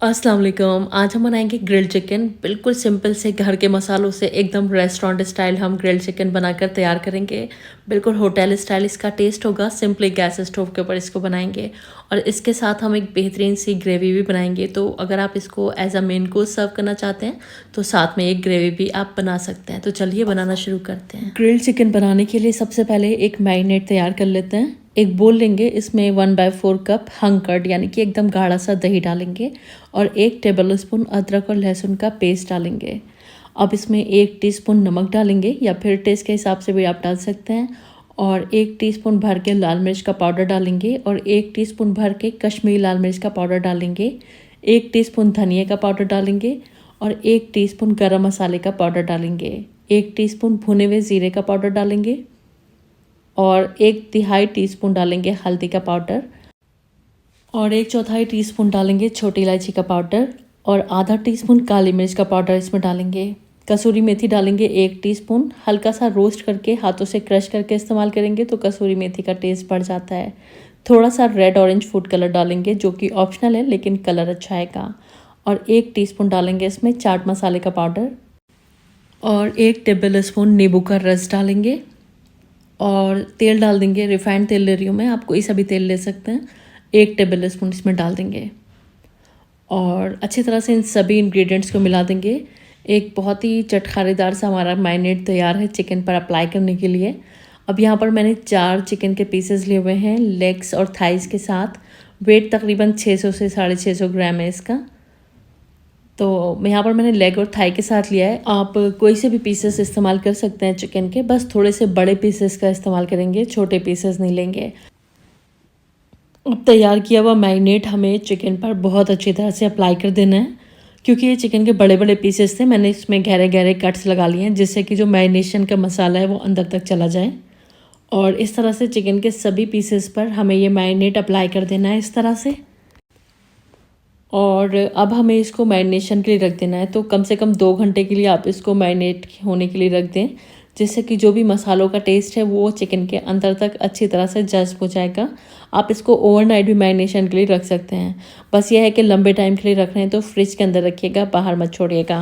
अस्सलाम वालेकुम। आज हम बनाएंगे ग्रिल्ड चिकन। बिल्कुल सिंपल से घर के मसालों से एकदम रेस्टोरेंट स्टाइल हम ग्रिल्ड चिकन बनाकर तैयार करेंगे। बिल्कुल होटल स्टाइल इसका टेस्ट होगा। सिंपली गैस स्टोव के ऊपर इसको बनाएंगे और इसके साथ हम एक बेहतरीन सी ग्रेवी भी बनाएंगे। तो अगर आप इसको एज अ मेन कोर्स सर्व करना चाहते हैं तो साथ में एक ग्रेवी भी आप बना सकते हैं। तो चलिए बनाना शुरू करते हैं। ग्रिल्ड चिकन बनाने के लिए सबसे पहले एक मैरिनेट तैयार कर लेते हैं। एक बोल लेंगे, इसमें 1/4 कप हंग कर्ड यानी कि एकदम गाढ़ा सा दही डालेंगे और 1 टेबल स्पून अदरक और लहसुन का पेस्ट डालेंगे। अब इसमें 1 टीस्पून नमक डालेंगे या फिर टेस्ट के हिसाब से भी आप डाल सकते हैं और 1 टीस्पून भर के लाल मिर्च का पाउडर डालेंगे और 1 टीस्पून भर के कश्मीरी लाल मिर्च का पाउडर डालेंगे। 1 टीस्पून धनिया का पाउडर डालेंगे और 1 टीस्पून गरम मसाले का पाउडर डालेंगे। 1 टीस्पून भुने हुए ज़ीरे का पाउडर डालेंगे और 1/3 टीस्पून डालेंगे हल्दी का पाउडर और 1/4 टीस्पून डालेंगे छोटी इलायची का पाउडर और आधा टीस्पून काली मिर्च का पाउडर इसमें डालेंगे। कसूरी मेथी डालेंगे 1 टीस्पून। हल्का सा रोस्ट करके हाथों से क्रश करके इस्तेमाल करेंगे तो कसूरी मेथी का टेस्ट बढ़ जाता है। थोड़ा सा रेड ऑरेंज फूड कलर डालेंगे जो कि ऑप्शनल है लेकिन कलर अच्छा आएगा और 1 टीस्पून डालेंगे इसमें चाट मसाले का पाउडर और 1 टेबल स्पून नींबू का रस डालेंगे और तेल डाल देंगे। रिफाइंड तेल ले रही हूँ मैं, आप कोई सा भी तेल ले सकते हैं। 1 टेबल स्पून इसमें डाल देंगे और अच्छी तरह से इन सभी इंग्रेडिएंट्स को मिला देंगे। एक बहुत ही चटखारेदार सा हमारा मैरिनेट तैयार है चिकन पर अप्लाई करने के लिए। अब यहाँ पर मैंने 4 चिकन के पीसेस लिए हुए हैं लेग्स और थाइस के साथ। वेट तकरीबन 600 से 650 ग्राम है इसका। तो यहाँ पर मैंने लेग और थाई के साथ लिया है। आप कोई से भी पीसेस इस्तेमाल कर सकते हैं चिकन के, बस थोड़े से बड़े पीसेस का इस्तेमाल करेंगे, छोटे पीसेस नहीं लेंगे। अब तैयार किया हुआ मैरिनेट हमें चिकन पर बहुत अच्छी तरह से अप्लाई कर देना है। क्योंकि ये चिकन के बड़े बड़े पीसेस थे, मैंने इसमें गहरे गहरे कट्स लगा लिए हैं जिससे कि जो मैरिनेशन का मसाला है वो अंदर तक चला जाए। और इस तरह से चिकन के सभी पीसेस पर हमें ये मैरिनेट अप्लाई कर देना है इस तरह से। और अब हमें इसको मैरिनेशन के लिए रख देना है। तो कम से कम 2 घंटे के लिए आप इसको मैरिनेट होने के लिए रख दें जिससे कि जो भी मसालों का टेस्ट है वो चिकन के अंदर तक अच्छी तरह से जज़्ब हो जाएगा। आप इसको ओवरनाइट भी मैरिनेशन के लिए रख सकते हैं। बस यह है कि लंबे टाइम के लिए रख रहे हैं तो फ्रिज के अंदर रखिएगा, बाहर मत छोड़िएगा।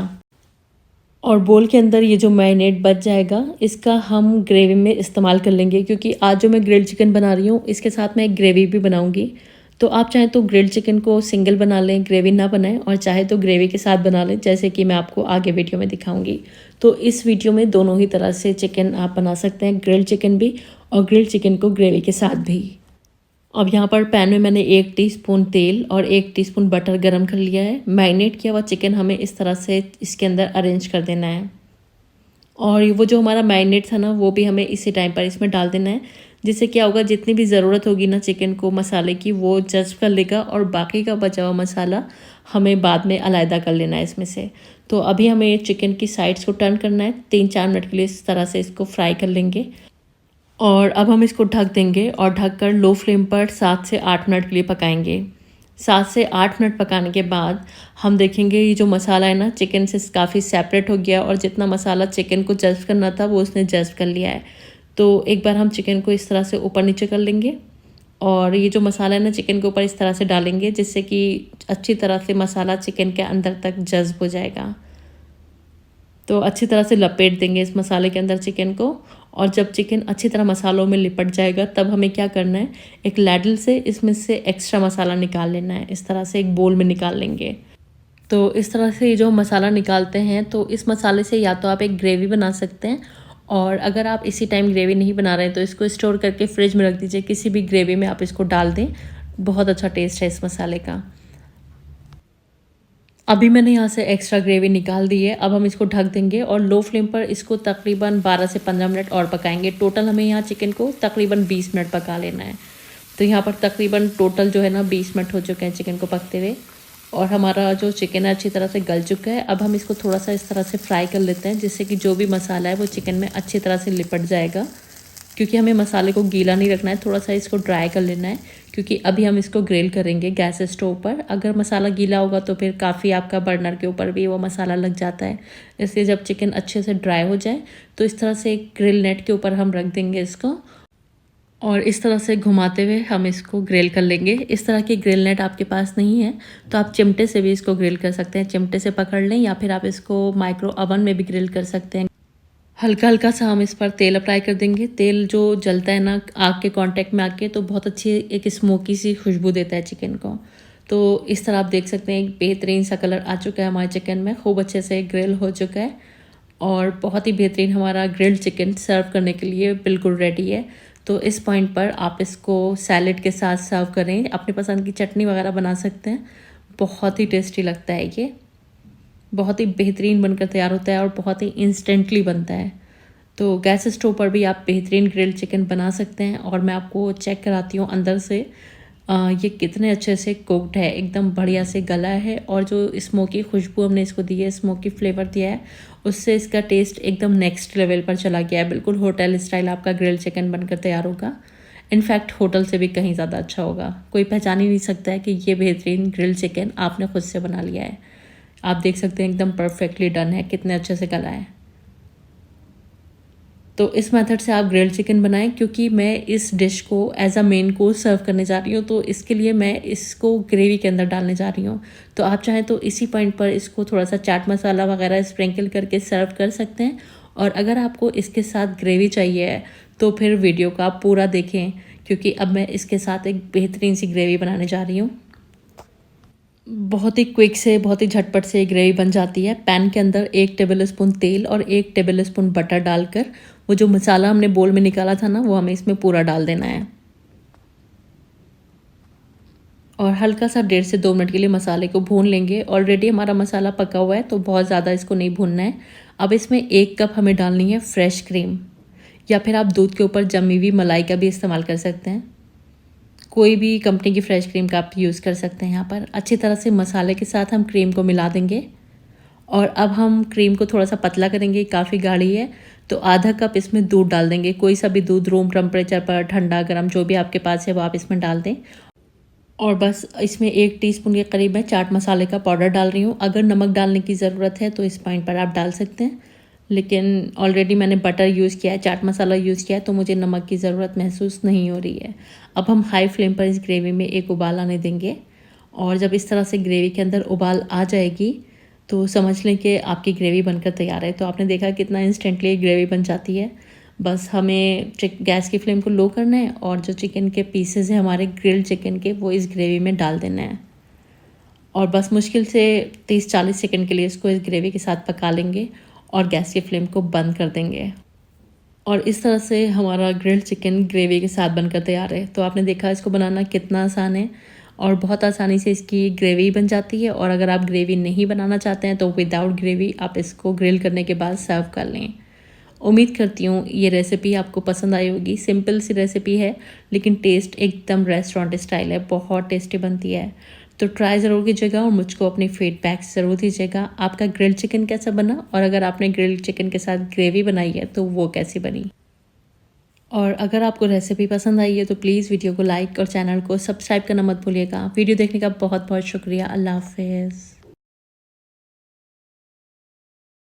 और बोल के अंदर ये जो मैरिनेट बच जाएगा इसका हम ग्रेवी में इस्तेमाल कर लेंगे। क्योंकि आज जो मैं ग्रिल्ड चिकन बना रही हूँ इसके साथ मैं एक ग्रेवी भी बनाऊँगी। तो आप चाहें तो ग्रिल्ड चिकन को सिंगल बना लें, ग्रेवी ना बनाएं, और चाहे तो ग्रेवी के साथ बना लें जैसे कि मैं आपको आगे वीडियो में दिखाऊंगी। तो इस वीडियो में दोनों ही तरह से चिकन आप बना सकते हैं, ग्रिल्ड चिकन भी और ग्रिल्ड चिकन को ग्रेवी के साथ भी। अब यहाँ पर पैन में मैंने 1 टीस्पून तेल और 1 टीस्पून बटर गरम कर लिया है। मैरिनेट किया हुआ चिकन हमें इस तरह से इसके अंदर अरेंज कर देना है और वो जो हमारा मैरिनेट था ना वो भी हमें इसी टाइम पर इसमें डाल देना है। जिससे क्या होगा, जितनी भी ज़रूरत होगी ना चिकन को मसाले की वो जज़्ब कर लेगा और बाकी का बचा हुआ मसाला हमें बाद में अलहदा कर लेना है इसमें से। तो अभी हमें चिकन की साइड्स को टर्न करना है। 3-4 मिनट के लिए इस तरह से इसको फ्राई कर लेंगे और अब हम इसको ढक देंगे और ढककर लो फ्लेम पर 7 से 8 मिनट के लिए पकाएंगे। 7 से 8 मिनट पकाने के बाद हम देखेंगे ये जो मसाला है ना चिकन से काफ़ी सेपरेट हो गया और जितना मसाला चिकन को जज़्ब करना था वो उसने जज़्ब कर लिया है। तो एक बार हम चिकन को इस तरह से ऊपर नीचे कर लेंगे और ये जो मसाला है ना चिकन के ऊपर इस तरह से डालेंगे जिससे कि अच्छी तरह से मसाला चिकन के अंदर तक जज़्ब हो जाएगा। तो अच्छी तरह से लपेट देंगे इस मसाले के अंदर चिकन को और जब चिकन अच्छी तरह मसालों में लिपट जाएगा तब हमें क्या करना है, एक लैडल से इसमें से एक्स्ट्रा मसाला निकाल लेना है। इस तरह से एक बोल में निकाल लेंगे। तो इस तरह से ये जो मसाला निकालते हैं तो इस मसाले से या तो आप एक ग्रेवी बना सकते हैं और अगर आप इसी टाइम ग्रेवी नहीं बना रहे हैं तो इसको स्टोर करके फ्रिज में रख दीजिए। किसी भी ग्रेवी में आप इसको डाल दें, बहुत अच्छा टेस्ट है इस मसाले का। अभी मैंने यहाँ से एक्स्ट्रा ग्रेवी निकाल दी है। अब हम इसको ढक देंगे और लो फ्लेम पर इसको तकरीबन 12 से 15 मिनट और पकाएंगे। टोटल हमें यहाँ चिकन को तकरीबन 20 मिनट पका लेना है। तो यहाँ पर तकरीबन टोटल जो है ना 20 मिनट हो चुके हैं चिकन को पकते हुए और हमारा जो चिकन है अच्छी तरह से गल चुका है। अब हम इसको थोड़ा सा इस तरह से फ्राई कर लेते हैं जिससे कि जो भी मसाला है वो चिकन में अच्छी तरह से लिपट जाएगा। क्योंकि हमें मसाले को गीला नहीं रखना है, थोड़ा सा इसको ड्राई कर लेना है क्योंकि अभी हम इसको ग्रिल करेंगे गैस स्टोव पर। अगर मसाला गीला होगा तो फिर काफ़ी आपका बर्नर के ऊपर भी वो मसाला लग जाता है। इसलिए जब चिकन अच्छे से ड्राई हो जाए तो इस तरह से एक ग्रिल नेट के ऊपर हम रख देंगे इसको और इस तरह से घुमाते हुए हम इसको ग्रिल कर लेंगे। इस तरह की ग्रिल नेट आपके पास नहीं है तो आप चिमटे से भी इसको ग्रिल कर सकते हैं। चिमटे से पकड़ लें या फिर आप इसको माइक्रो ओवन में भी ग्रिल कर सकते हैं। हल्का हल्का सा हम इस पर तेल अप्लाई कर देंगे। तेल जो जलता है ना आग के कांटेक्ट में आके, तो बहुत अच्छी एक स्मोकी सी खुशबू देता है चिकन को। तो इस तरह आप देख सकते हैं एक बेहतरीन सा कलर आ चुका है हमारे चिकन में, खूब अच्छे से ग्रिल हो चुका है और बहुत ही बेहतरीन हमारा ग्रिल्ड चिकन सर्व करने के लिए बिल्कुल रेडी है। तो इस पॉइंट पर आप इसको सैलेड के साथ सर्व करें, अपने पसंद की चटनी वगैरह बना सकते हैं। बहुत ही टेस्टी लगता है ये, बहुत ही बेहतरीन बनकर तैयार होता है और बहुत ही इंस्टेंटली बनता है। तो गैस स्टोव पर भी आप बेहतरीन ग्रिल्ड चिकन बना सकते हैं। और मैं आपको चेक कराती हूँ अंदर से ये कितने अच्छे से कुक्ड है, एकदम बढ़िया से गला है। और जो स्मोकी खुशबू हमने इसको दी है, स्मोकी फ्लेवर दिया है, उससे इसका टेस्ट एकदम नेक्स्ट लेवल पर चला गया है। बिल्कुल होटल स्टाइल आपका ग्रिल्ड चिकन बनकर तैयार होगा। इनफैक्ट होटल से भी कहीं ज़्यादा अच्छा होगा। कोई पहचान ही नहीं सकता है कि ये बेहतरीन ग्रिल्ड चिकन आपने खुद से बना लिया है। आप देख सकते हैं एकदम परफेक्टली डन है, कितने अच्छे से गला है। तो इस मेथड से आप ग्रिल्ड चिकन बनाएं, क्योंकि मैं इस डिश को एज अ मेन कोर्स सर्व करने जा रही हूँ। तो इसके लिए मैं इसको ग्रेवी के अंदर डालने जा रही हूँ। तो आप चाहें तो इसी पॉइंट पर इसको थोड़ा सा चाट मसाला वगैरह स्प्रिंकल करके सर्व कर सकते हैं। और अगर आपको इसके साथ ग्रेवी चाहिए है तो फिर वीडियो को आप पूरा देखें, क्योंकि अब मैं इसके साथ एक बेहतरीन सी ग्रेवी बनाने जा रही हूँ। बहुत ही क्विक से, बहुत ही झटपट से ग्रेवी बन जाती है। पैन के अंदर 1 टेबल स्पून तेल और 1 टेबल स्पून बटर डालकर वो जो मसाला हमने बोल में निकाला था ना, वो हमें इसमें पूरा डाल देना है। और हल्का सा 1.5 से 2 मिनट के लिए मसाले को भून लेंगे। ऑलरेडी हमारा मसाला पका हुआ है तो बहुत ज़्यादा इसको नहीं भूनना है। अब इसमें 1 कप हमें डालनी है फ्रेश क्रीम, या फिर आप दूध के ऊपर जमी हुई मलाई का भी इस्तेमाल कर सकते हैं। कोई भी कंपनी की फ्रेश क्रीम का आप यूज़ कर सकते हैं। यहाँ पर अच्छी तरह से मसाले के साथ हम क्रीम को मिला देंगे। और अब हम क्रीम को थोड़ा सा पतला करेंगे, काफ़ी गाढ़ी है तो आधा कप इसमें दूध डाल देंगे। कोई सा भी दूध, रूम टेम्परेचर पर, ठंडा गर्म जो भी आपके पास है वो आप इसमें डाल दें। और बस इसमें 1 टीस्पून के करीब मैं चाट मसाले का पाउडर डाल रही हूँ। अगर नमक डालने की ज़रूरत है तो इस पॉइंट पर आप डाल सकते हैं, लेकिन ऑलरेडी मैंने बटर यूज़ किया है, चाट मसाला यूज़ किया है, तो मुझे नमक की ज़रूरत महसूस नहीं हो रही है। अब हम हाई फ्लेम पर इस ग्रेवी में एक उबाल आने देंगे। और जब इस तरह से ग्रेवी के अंदर उबाल आ जाएगी तो समझ लें कि आपकी ग्रेवी बनकर तैयार है। तो आपने देखा कितना इंस्टेंटली ग्रेवी बन जाती है। बस हमें गैस की फ्लेम को लो करना है और जो चिकन के पीसेस हैं हमारे ग्रिल्ड चिकन के, वो इस ग्रेवी में डाल देना है। और बस मुश्किल से 30-40 सेकंड के लिए इसको इस ग्रेवी के साथ पका लेंगे और गैस की फ्लेम को बंद कर देंगे। और इस तरह से हमारा ग्रिल्ड चिकन ग्रेवी के साथ बनकर तैयार है। तो आपने देखा इसको बनाना कितना आसान है और बहुत आसानी से इसकी ग्रेवी बन जाती है। और अगर आप ग्रेवी नहीं बनाना चाहते हैं तो विदाउट ग्रेवी आप इसको ग्रिल करने के बाद सर्व कर लें। उम्मीद करती हूँ ये रेसिपी आपको पसंद आई होगी। सिंपल सी रेसिपी है लेकिन टेस्ट एकदम रेस्टोरेंट स्टाइल है, बहुत टेस्टी बनती है। तो ट्राई ज़रूर कीजिएगा और मुझको अपनी फीडबैक ज़रूर दीजिएगा। आपका ग्रिल्ड चिकन कैसा बना और अगर आपने ग्रिल्ड चिकन के साथ ग्रेवी बनाई है तो वो कैसी बनी। और अगर आपको रेसिपी पसंद आई है तो प्लीज़ वीडियो को लाइक और चैनल को सब्सक्राइब करना मत भूलिएगा। वीडियो देखने का बहुत बहुत शुक्रिया। अल्लाह हाफिज़।